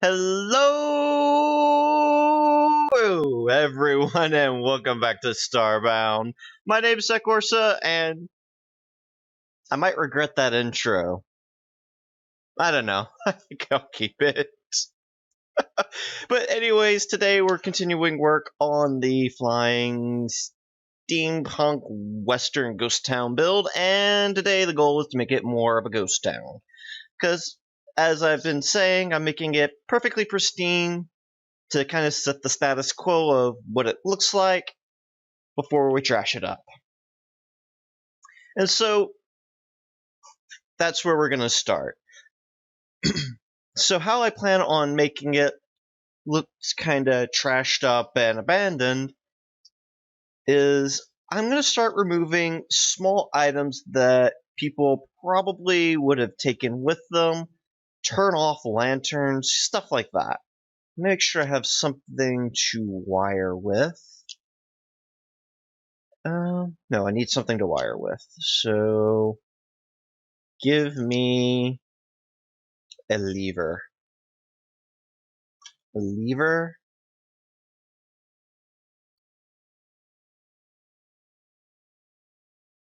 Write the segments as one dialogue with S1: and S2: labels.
S1: Hello, everyone, and welcome back to Starbound. My name's Secorsa, and I might regret that intro. I don't know. I think I'll keep it. But anyways, today we're continuing work on the flying steampunk western ghost town build, and today the goal is to make it more of a ghost town. Because, as I've been saying, I'm making it perfectly pristine, to kind of set the status quo of what it looks like before we trash it up. And so that's where we're going to start. So how I plan on making it look kind of trashed up and abandoned is I'm going to start removing small items that people probably would have taken with them, turn off lanterns, stuff like that. Make sure I have something to wire with. No, I need something to wire with. So, give me a lever. A lever?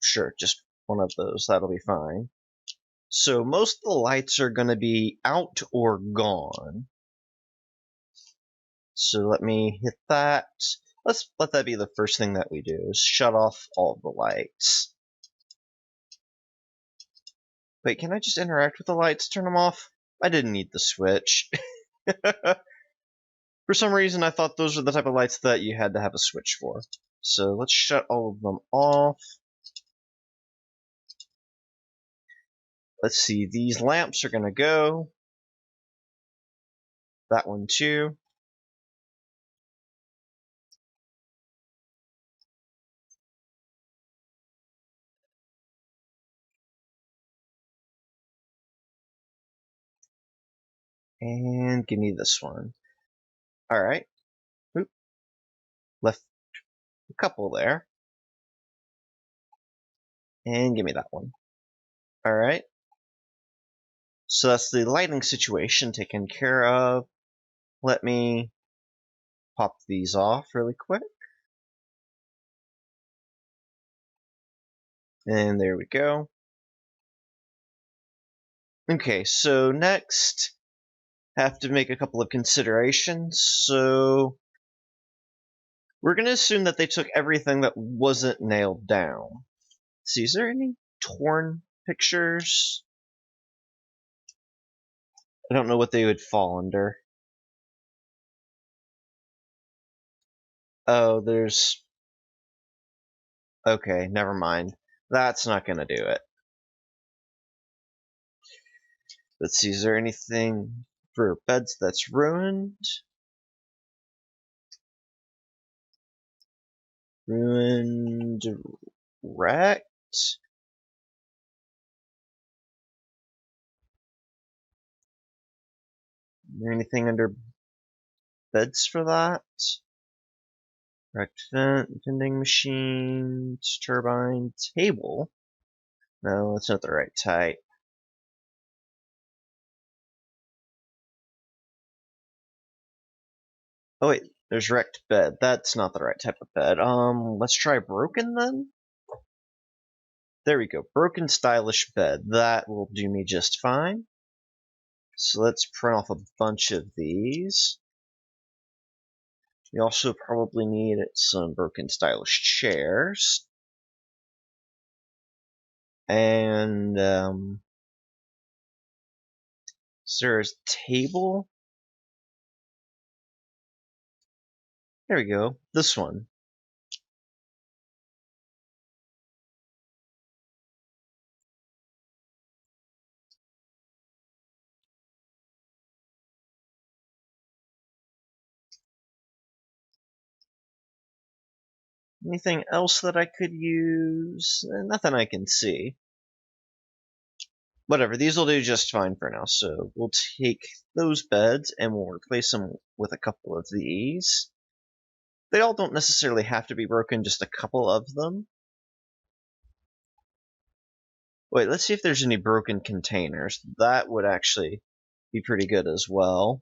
S1: Sure, just one of those. That'll be fine. So, most of the lights are going to be out or gone. So, let me hit that. Let's let that be the first thing that we do, is shut off all the lights. Wait, can I just interact with the lights, turn them off? I didn't need the switch. For some reason, I thought those were the type of lights that you had to have a switch for. So let's shut all of them off. Let's see, these lamps are going to go. That one too. And give me this one. Alright. Oop. Left a couple there. And give me that one. Alright. So that's the lighting situation taken care of. Let me pop these off really quick. And there we go. Okay, so next, have to make a couple of considerations. So we're going to assume that they took everything that wasn't nailed down. Let's see, is there any torn pictures? I don't know what they would fall under. Oh, there's... Okay, never mind. That's not going to do it. Let's see, is there anything for beds that's ruined? Ruined... wrecked? Is there anything under beds for that? Wrecked vent, vending machine, turbine, table? No, that's not the right type. Oh wait, there's wrecked bed. That's not the right type of bed. Let's try broken then? There we go. Broken stylish bed. That will do me just fine. So let's print off a bunch of these. We also probably need some broken stylish chairs. And, is there a table? There we go. This one. Anything else that I could use? Nothing I can see. Whatever, these will do just fine for now. So we'll take those beds and we'll replace them with a couple of these. They all don't necessarily have to be broken, just a couple of them. Wait, let's see if there's any broken containers. That would actually be pretty good as well.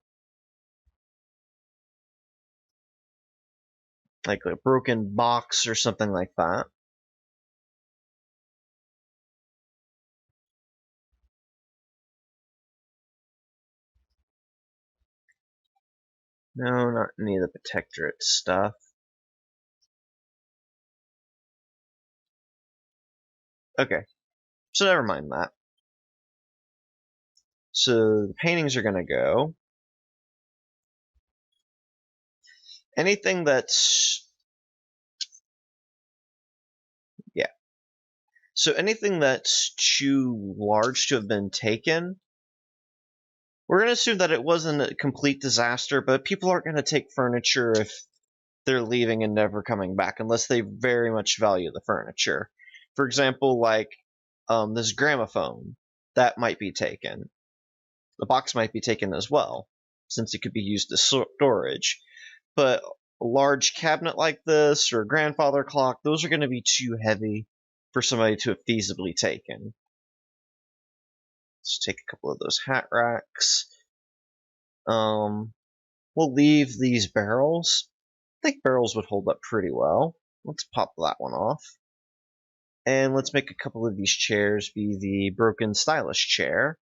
S1: like a broken box or something like that. No, not any of the protectorate stuff. Okay, so never mind that. So the paintings are gonna go. Anything that's, yeah. So anything that's too large to have been taken, we're gonna assume that it wasn't a complete disaster, but people aren't gonna take furniture if they're leaving and never coming back unless they very much value the furniture. For example, like this gramophone, that might be taken. The box might be taken as well, since it could be used as storage. But a large cabinet like this or a grandfather clock, those are going to be too heavy for somebody to have feasibly taken. Let's take a couple of those hat racks. We'll leave these barrels. I think barrels would hold up pretty well. Let's pop that one off. And let's make a couple of these chairs be the broken stylish chair.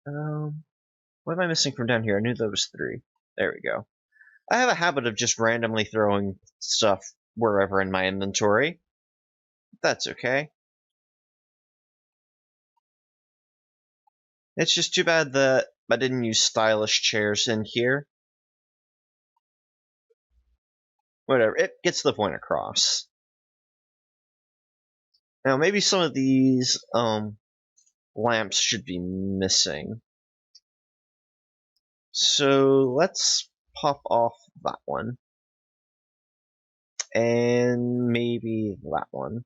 S1: What am I missing from down here? I knew there was 3. There we go. I have a habit of just randomly throwing stuff wherever in my inventory. That's okay. It's just too bad that I didn't use stylish chairs in here. Whatever, it gets the point across. Now, maybe some of these lamps should be missing. So let's pop off that one. And maybe that one.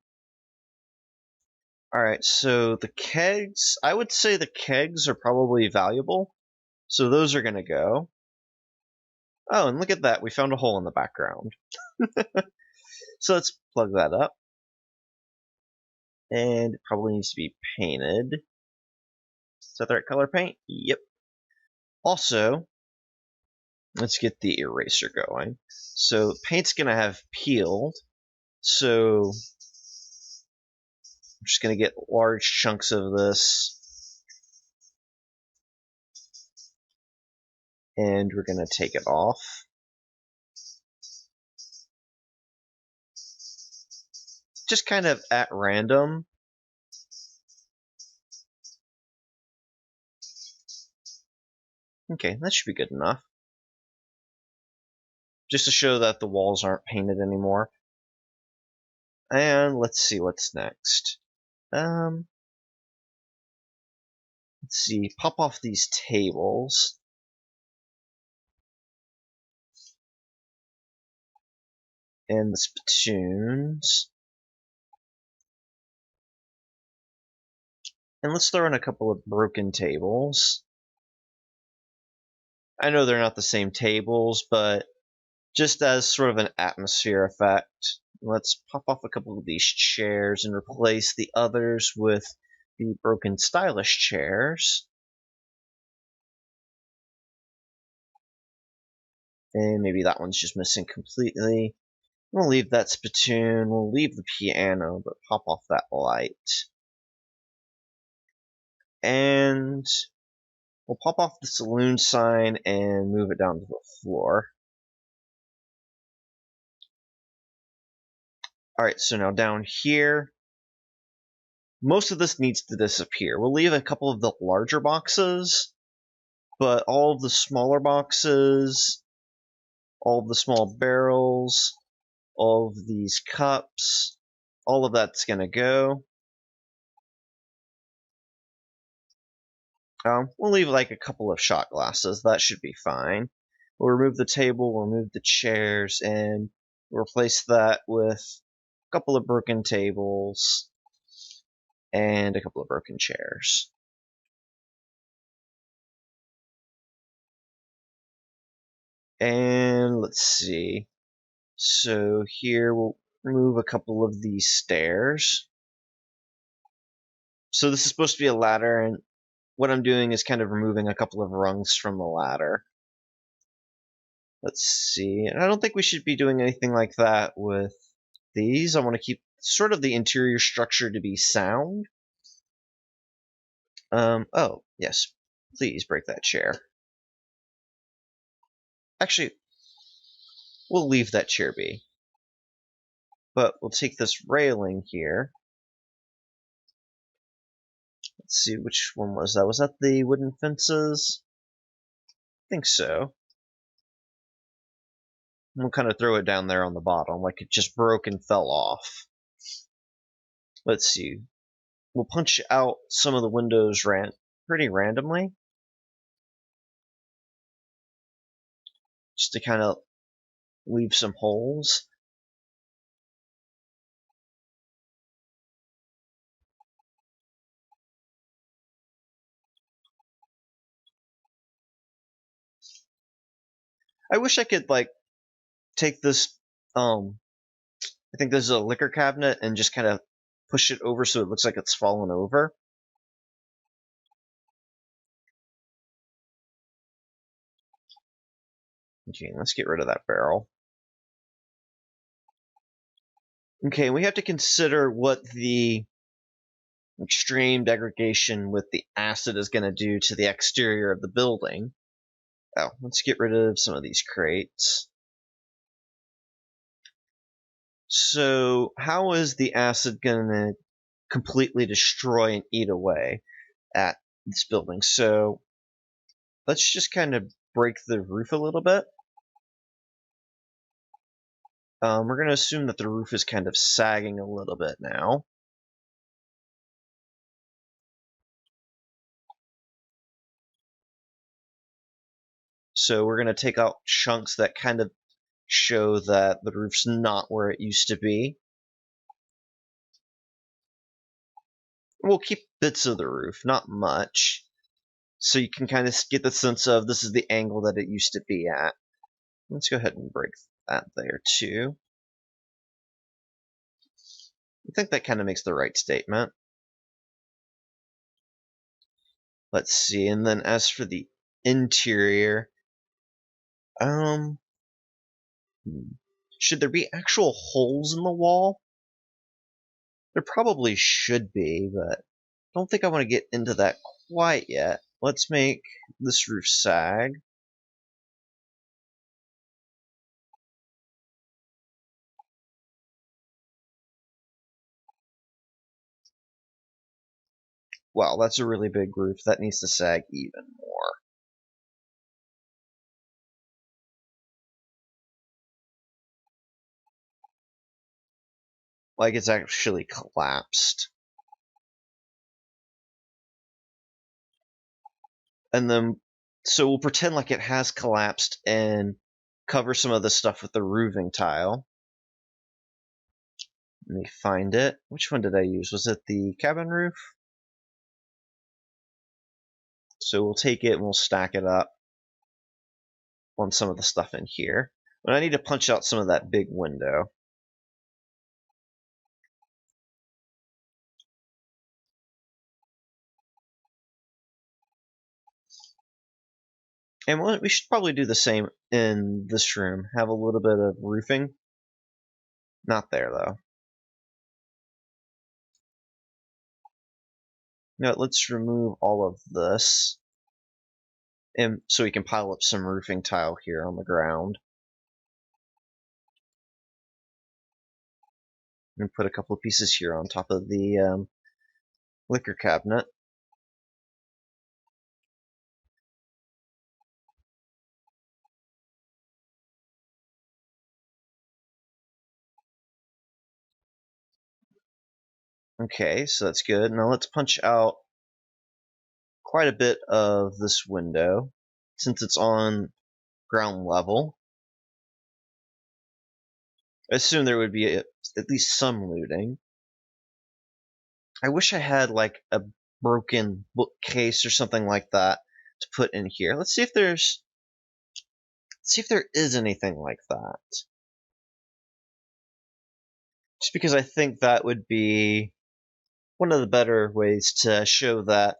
S1: Alright, so the kegs, I would say the kegs are probably valuable. So those are going to go. Oh, and look at that, we found a hole in the background. So let's plug that up. And it probably needs to be painted. Is that the right color paint? Yep. Also, let's get the eraser going. So paint's going to have peeled. So I'm just going to get large chunks of this. And we're going to take it off. Just kind of at random. Okay, that should be good enough. Just to show that the walls aren't painted anymore. And let's see what's next. Let's see, pop off these tables. And the spittoons. And let's throw in a couple of broken tables. I know they're not the same tables, but just as sort of an atmosphere effect, let's pop off a couple of these chairs and replace the others with the broken stylish chairs. And maybe that one's just missing completely. We'll leave that spittoon, we'll leave the piano, but pop off that light. And we'll pop off the saloon sign and move it down to the floor. Alright, so now down here, most of this needs to disappear. We'll leave a couple of the larger boxes, but all of the smaller boxes, all of the small barrels, all of these cups, all of that's going to go. We'll leave like a couple of shot glasses. That should be fine. We'll remove the table, we'll remove the chairs, and replace that with a couple of broken tables and a couple of broken chairs. And let's see. So here we'll remove a couple of these stairs. So this is supposed to be a ladder, and what I'm doing is kind of removing a couple of rungs from the ladder. Let's see. And I don't think we should be doing anything like that with these. I want to keep sort of the interior structure to be sound. Oh, yes. Please break that chair. Actually, we'll leave that chair be. But we'll take this railing here. Let's see, which one was that? Was that the wooden fences? I think so. We'll kind of throw it down there on the bottom, like it just broke and fell off. Let's see. We'll punch out some of the windows pretty randomly. Just to kind of leave some holes. I wish I could, like, take this, I think this is a liquor cabinet, and just kind of push it over so it looks like it's fallen over. Okay, let's get rid of that barrel. Okay, we have to consider what the extreme degradation with the acid is going to do to the exterior of the building. Oh, let's get rid of some of these crates. So, how is the acid going to completely destroy and eat away at this building? So, let's just kind of break the roof a little bit. We're going to assume that the roof is kind of sagging a little bit now. So we're going to take out chunks that kind of show that the roof's not where it used to be. We'll keep bits of the roof, not much. So you can kind of get the sense of this is the angle that it used to be at. Let's go ahead and break that there too. I think that kind of makes the right statement. Let's see, and then as for the interior, should there be actual holes in the wall? There probably should be, but I don't think I want to get into that quite yet. Let's make this roof sag. Wow, that's a really big roof. That needs to sag even more. Like it's actually collapsed. And then, so we'll pretend like it has collapsed and cover some of the stuff with the roofing tile. Let me find it. Which one did I use? Was it the cabin roof? So we'll take it and we'll stack it up on some of the stuff in here. But I need to punch out some of that big window. And we should probably do the same in this room. Have a little bit of roofing. Not there, though. Now, let's remove all of this. And so we can pile up some roofing tile here on the ground. And put a couple of pieces here on top of the liquor cabinet. Okay, so that's good. Now let's punch out quite a bit of this window, since it's on ground level. I assume there would be at least some looting. I wish I had like a broken bookcase or something like that to put in here. Let's see if there is anything like that. Just because I think that would be one of the better ways to show that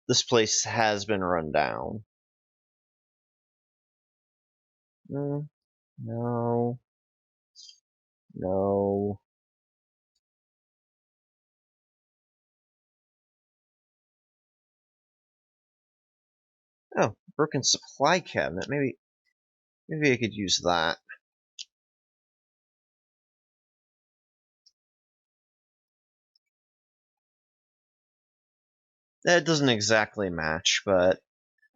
S1: this place has been run down. No. No. Oh, broken supply cabinet. Maybe I could use that. That doesn't exactly match, but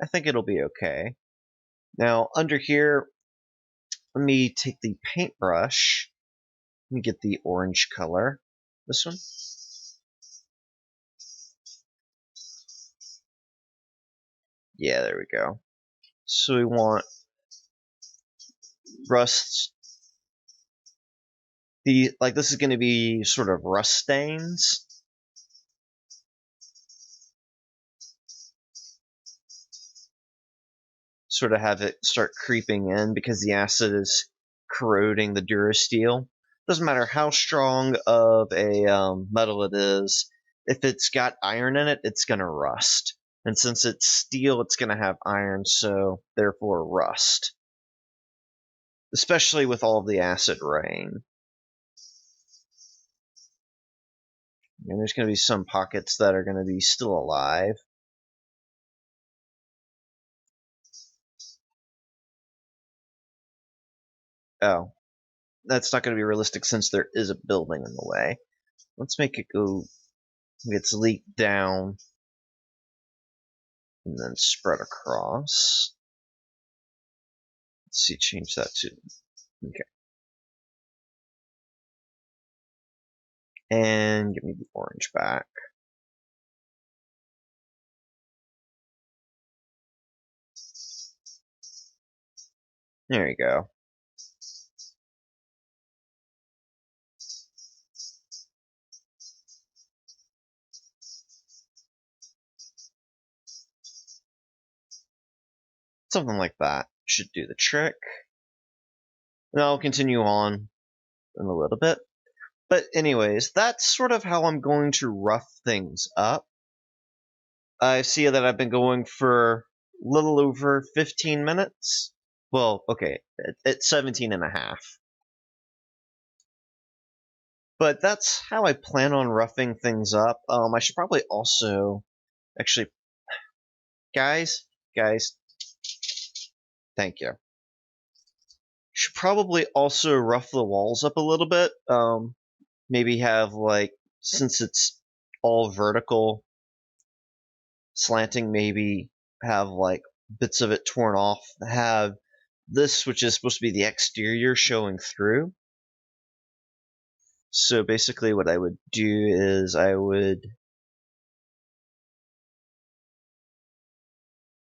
S1: I think it'll be okay. Now, under here, let me take the paintbrush. Let me get the orange color. This one? Yeah, there we go. So we want rust. This is going to be sort of rust stains. Sort of have it start creeping in because the acid is corroding the durasteel. Doesn't matter how strong of a metal it is, if it's got iron in it, it's going to rust. And since it's steel, it's going to have iron, so therefore rust. Especially with all of the acid rain. And there's going to be some pockets that are going to be still alive. Oh, that's not going to be realistic since there is a building in the way. Let's make it go. It's leaked down and then spread across. Let's see, change that to. Okay. And give me the orange back. There you go. Something like that should do the trick. And I'll continue on in a little bit. But anyways, that's sort of how I'm going to rough things up. I see that I've been going for a little over 15 minutes. Well, okay, it's 17 and a half. But that's how I plan on roughing things up. I should probably also, actually, guys, thank you. Should probably also rough the walls up a little bit. Maybe have since it's all vertical, slanting, maybe have bits of it torn off. Have this, which is supposed to be the exterior, showing through. So basically what I would do is I would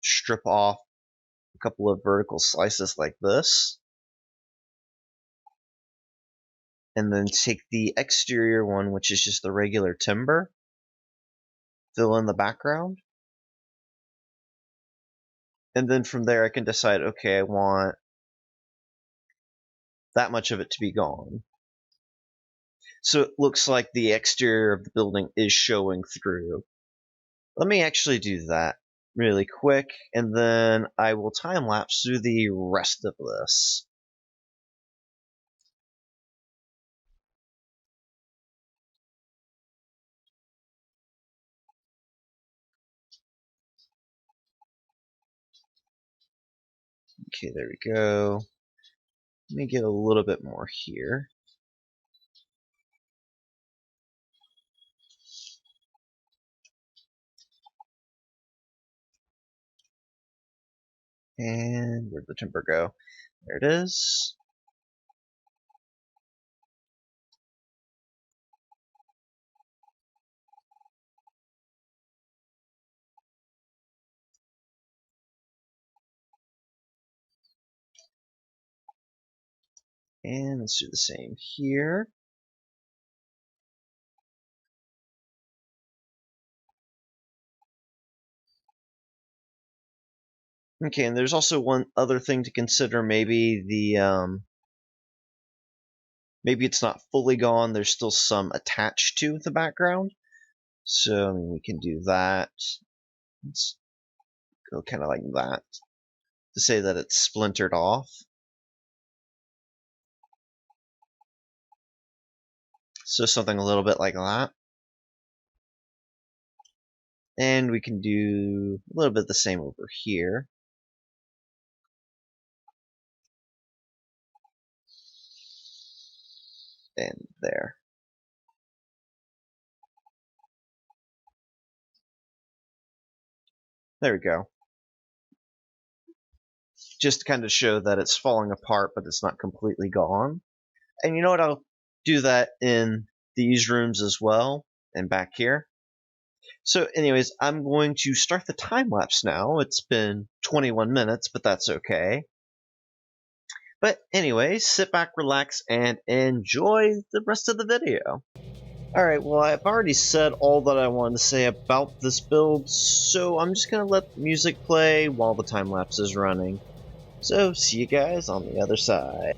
S1: strip off a couple of vertical slices like this. And then take the exterior one, which is just the regular timber, fill in the background. And then from there I can decide, okay, I want that much of it to be gone. So it looks like the exterior of the building is showing through. Let me actually do that really quick, and then I will time-lapse through the rest of this. Okay, there we go. Let me get a little bit more here. And where'd the timber go? There it is. And let's do the same here. Okay, and there's also one other thing to consider. Maybe maybe it's not fully gone. There's still some attached to the background. So I mean, we can do that. Let's go kind of like that to say that it's splintered off. So something a little bit like that. And we can do a little bit the same over here. And there. There we go. Just to kind of show that it's falling apart, but it's not completely gone. And you know what? I'll do that in these rooms as well, and back here. So anyways, I'm going to start the time lapse now. It's been 21 minutes, but that's okay. But anyways, sit back, relax, and enjoy the rest of the video. Alright, well, I've already said all that I wanted to say about this build, so I'm just going to let the music play while the time lapse is running. So, see you guys on the other side.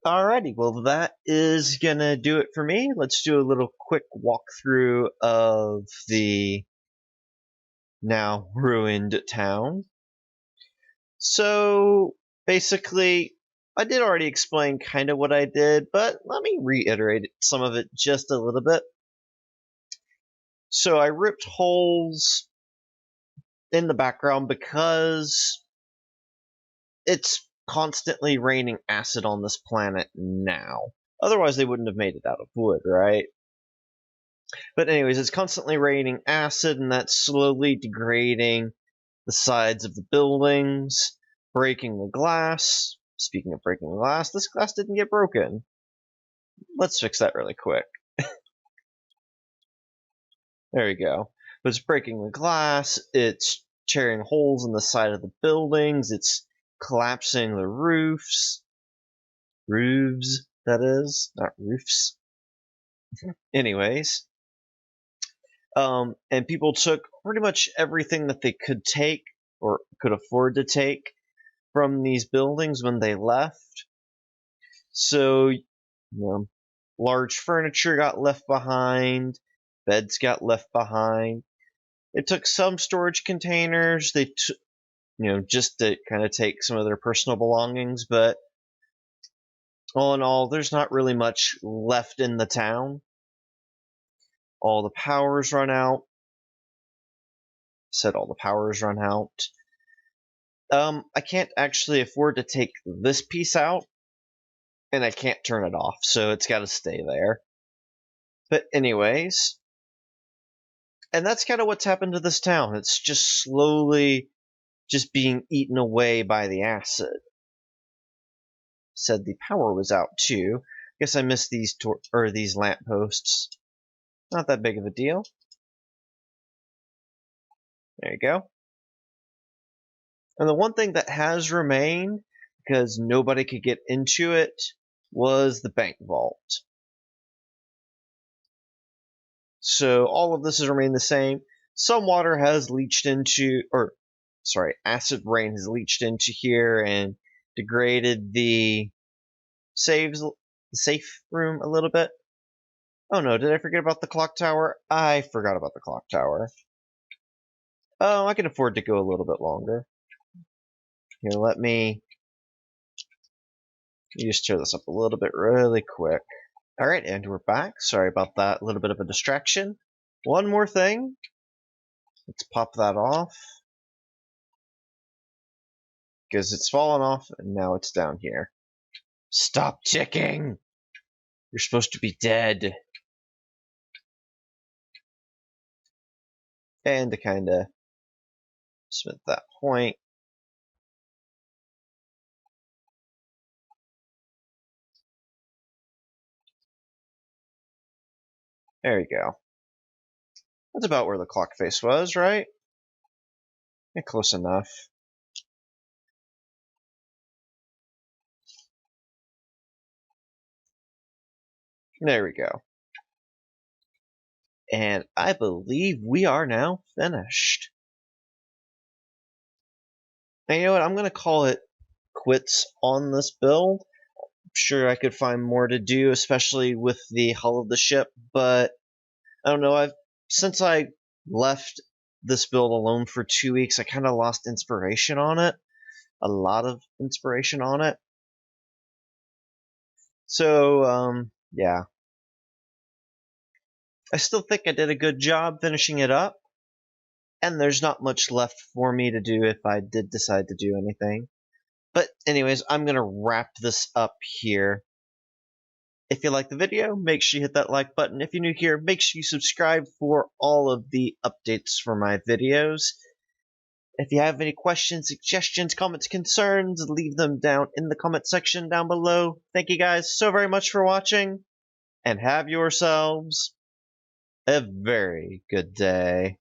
S1: Alrighty, well that is gonna do it for me. Let's do a little quick walkthrough of the now ruined town. So basically, I did already explain kind of what I did, but let me reiterate some of it just a little bit. So I ripped holes in the background because it's constantly raining acid on this planet now. Otherwise, they wouldn't have made it out of wood, right? But anyways, it's constantly raining acid, and that's slowly degrading the sides of the buildings, breaking the glass. Speaking of breaking the glass, this glass didn't get broken. Let's fix that really quick. There we go. But it's breaking the glass, it's tearing holes in the side of the buildings, it's collapsing the roofs. Roofs, that is, not roofs. Anyways, and people took pretty much everything that they could take or could afford to take from these buildings when they left. So, large furniture got left behind, beds got left behind. They took some storage containers. They took, just to kind of take some of their personal belongings, but all in all, there's not really much left in the town. All the power's run out. Said all the power's run out. I can't actually afford to take this piece out, and I can't turn it off, so it's got to stay there. But anyways, and that's kind of what's happened to this town. It's just slowly just being eaten away by the acid. Said the power was out too. Guess I missed these these lampposts. Not that big of a deal. There you go. And the one thing that has remained, because nobody could get into it, was the bank vault. So all of this has remained the same. Some water has leached into, acid rain has leached into here and degraded the safe room a little bit. Oh no, did I forget about the clock tower? I forgot about the clock tower. Oh, I can afford to go a little bit longer. Here, let me just tear this up a little bit really quick. Alright, and we're back. Sorry about that, a little bit of a distraction. One more thing. Let's pop that off. Because it's fallen off, and now it's down here. Stop ticking! You're supposed to be dead. And to kinda smith that point. There you go. That's about where the clock face was, right? Yeah, close enough. There we go. And I believe we are now finished. And you know what? I'm going to call it quits on this build. I'm sure I could find more to do, especially with the hull of the ship, but I don't know. Since I left this build alone for 2 weeks, I kind of lost inspiration on it. A lot of inspiration on it. So, yeah. I still think I did a good job finishing it up, and there's not much left for me to do if I did decide to do anything. But anyways, I'm going to wrap this up here. If you like the video, make sure you hit that like button. If you're new here, make sure you subscribe for all of the updates for my videos. If you have any questions, suggestions, comments, concerns, leave them down in the comment section down below. Thank you guys so very much for watching, and have yourselves a very good day.